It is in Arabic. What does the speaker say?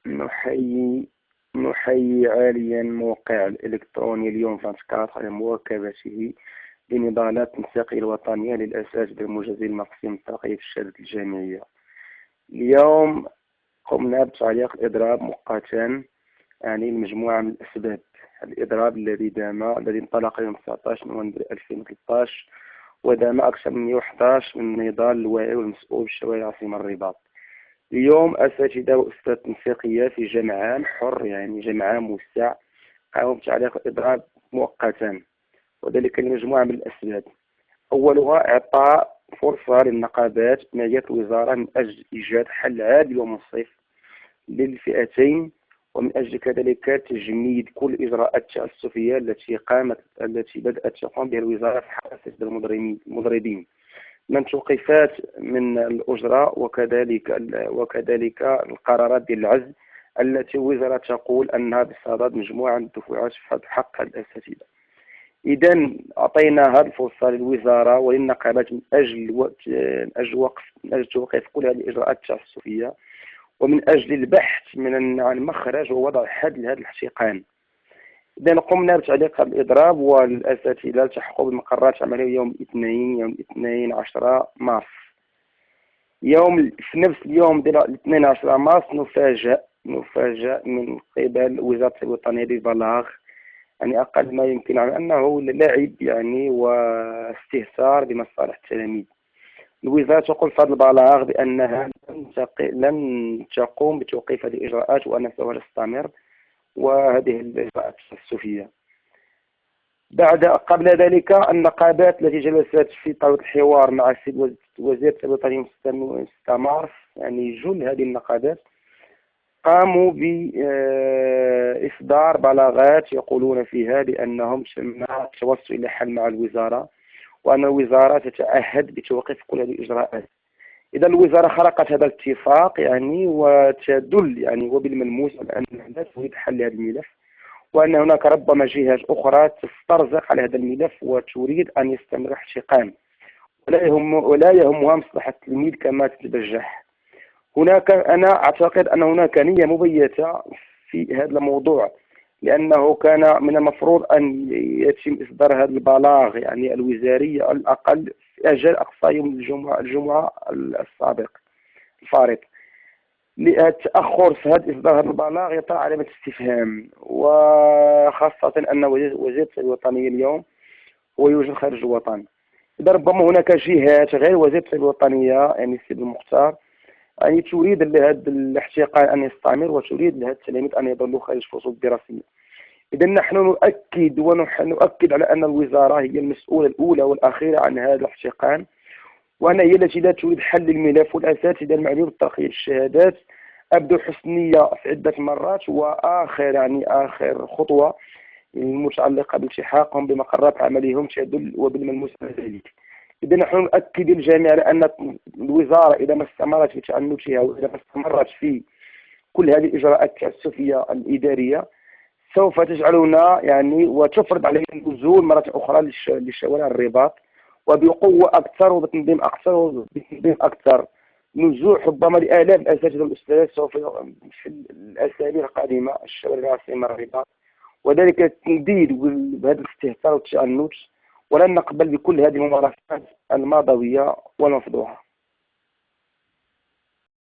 نحيي عاليا موقع الإلكتروني اليوم 24 على مواكبته لنضالات التنسيقية الوطنية للأساتذة المجازين المقسم الترقية في الشهادة الجامعية. اليوم قمنا بتعليق الإضراب مؤقتا، يعني المجموعة من الأسباب. الإضراب الذي انطلق يوم 19 نوفمبر 2013 ودام أكثر من 111 من نضال الواعي والمسؤول بالشوارع العاصمة الرباط. اليوم أساتذة وأستاذ تنسيقية في جمع عام حر، يعني جمع عام موسع، قاموا بتعليق الإضراب مؤقتا، وذلك لمجموعة من الأسباب. أولها إعطاء فرصة للنقابات بمالية الوزارة من أجل إيجاد حل عادل ومنصف للفئتين، ومن أجل كذلك تجميد كل الإجراءات التعسفية التي بدأت تقوم بها الوزارة في حق أساتذة المضربين من توقيفات من الأجرة، وكذلك القرارات ديال العزل التي الوزارة تقول أنها بصدد مجموعة من الدفعات في حق الأساتذة. إذا أعطينا هذه الفرصة للوزارة وللنقابات من أجل توقيف كل هذه الإجراءات التعسفية، ومن أجل البحث عن مخرج ووضع حد لهذا الاحتقان. إذا قمنا بتعليق الإضراب، والأساتذة التحقوا بمقرات عملية يوم 12 مارس. في نفس اليوم ديال 12 مارس نفاجأ من قبل وزارة التربية الوطنية ببلاغ، يعني أقل ما يمكن على أنه لعب يعني واستهتار بمصالح التلاميذ. الوزارة تقول في هذا البلاغ بأنها لن تقوم بتوقيف هذه الإجراءات وأنها سوف تستمر، وهذه الإجراءات التعسفية. قبل ذلك النقابات التي جلست في طاولة الحوار مع السيد وزير التربية الوطنية 6 مارس، يعني جل هذه النقابات قاموا بإصدار بلاغات يقولون فيها بأنهم تم التوصل إلى حل مع الوزارة، وأن الوزارة تتعهد بتوقيف كل هذه الإجراءات. إذا الوزارة خرقت هذا الاتفاق، يعني وتدل يعني وبالملموس على أنها لا تريد حل هذا الملف، وأن هناك ربما جهات أخرى تسترزق على هذا الملف وتريد أن يستمر احتقان، ولا يهمها مصلحة التلميذ كما تتبجح. أنا أعتقد أن هناك نية مبيتة في هذا الموضوع، لأنه كان من المفروض أن يتم إصدار هذا البلاغ يعني الوزاري على الأقل في أجل أقصى يوم الجمعة السابق الفارط. التأخر في إصدار هذا البلاغ يطرح علامة استفهام، وخاصة أن وزير التربية الوطنية اليوم هو يوجد خارج الوطن. إذا ربما هناك جهات غير وزير التربية الوطنية، يعني السيد المختار، يعني تريد لهذا الاحتقان أن يستمر، وتريد لهذا التلاميذ أن يظلوا خارج الفصول الدراسية. إذا نحن نؤكد على أن الوزارة هي المسؤولة الأولى والأخيرة عن هذا الاحتقان، وأنا هي التي لا تريد حل الملف. والأساتذة المعنيين بترقية الشهادات أبدوا حسنية في عدة مرات، آخر خطوة المتعلقة بالتحاقهم بمقرات عملهم تدل وبالملموس على ذلك. إذا نحن نؤكد للجميع على أن الوزارة إذا ما استمرت في تعنتها، وإذا ما استمرت في كل هذه الإجراءات التعسفية الإدارية، سوف تجعلنا يعني وتفرض علينا النزول مرة أخرى لشوارع الرباط، وبقوة أكثر وبتنظيم أكثر، نزوح ربما لآلاف الأساتذة والأستاذات سوف في الأسابيع القادمة الشوارع العاصمة الرباط، وذلك التنديد بهذا الاستهتار والتعنت. ولن نقبل بكل هذه الممارسات الماضوية والمفضوحة.